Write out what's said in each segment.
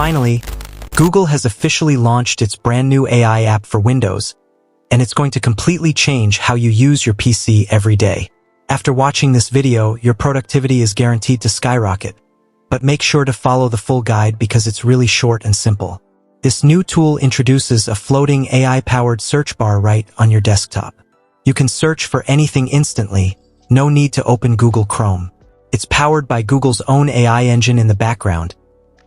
Finally, Google has officially launched its brand new AI app for Windows, and it's going to completely change how you use your PC every day. After watching this video, your productivity is guaranteed to skyrocket. But make sure to follow the full guide because it's really short and simple. This new tool introduces a floating AI-powered search bar right on your desktop. You can search for anything instantly, no need to open Google Chrome. It's powered by Google's own AI engine in the background,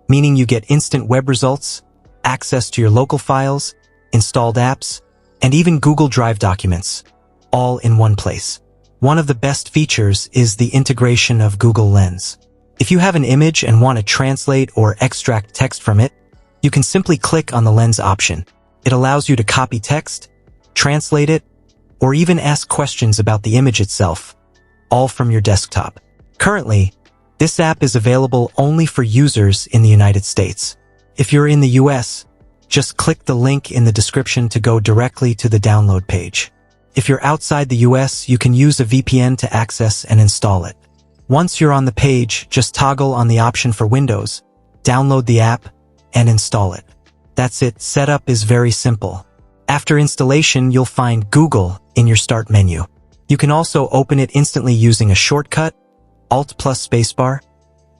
meaning you get instant web results, access to your local files, installed apps, and even Google Drive documents, all in one place. One of the best features is the integration of Google Lens. If you have an image and want to translate or extract text from it, you can simply click on the Lens option. It allows you to copy text, translate it, or even ask questions about the image itself, all from your desktop. Currently, this app is available only for users in the United States. If you're in the US, just click the link in the description to go directly to the download page. If you're outside the US, you can use a VPN to access and install it. Once you're on the page, just toggle on the option for Windows, download the app, and install it. That's it. Setup is very simple. After installation, you'll find Google in your Start menu. You can also open it instantly using a shortcut, Alt plus spacebar,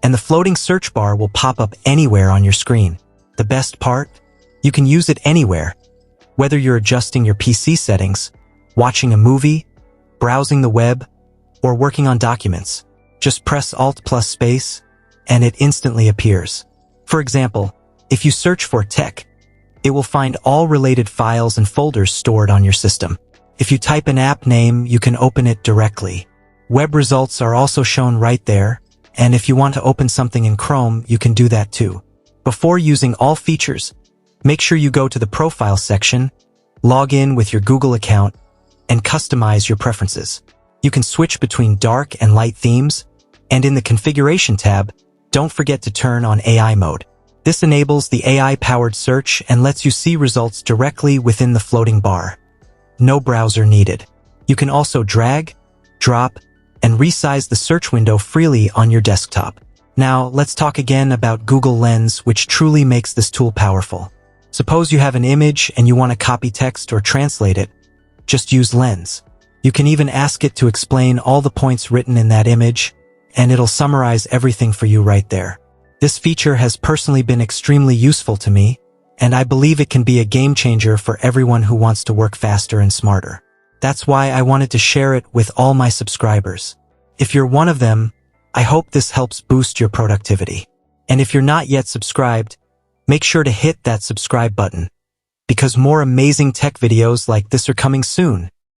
and the floating search bar will pop up anywhere on your screen. The best part? You can use it anywhere. Whether you're adjusting your PC settings, watching a movie, browsing the web, or working on documents, just press Alt plus space, and it instantly appears. For example, if you search for tech, it will find all related files and folders stored on your system. If you type an app name, you can open it directly. Web results are also shown right there, and if you want to open something in Chrome, you can do that too. Before using all features, make sure you go to the Profile section, log in with your Google account, and customize your preferences. You can switch between dark and light themes, and in the Configuration tab, don't forget to turn on AI mode. This enables the AI-powered search and lets you see results directly within the floating bar. No browser needed. You can also drag, drop, and resize the search window freely on your desktop. Now, let's talk again about Google Lens, which truly makes this tool powerful. Suppose you have an image and you want to copy text or translate it. Just use Lens. You can even ask it to explain all the points written in that image, and it'll summarize everything for you right there. This feature has personally been extremely useful to me, and I believe it can be a game changer for everyone who wants to work faster and smarter. That's why I wanted to share it with all my subscribers. If you're one of them, I hope this helps boost your productivity. And if you're not yet subscribed, make sure to hit that subscribe button, because more amazing tech videos like this are coming soon.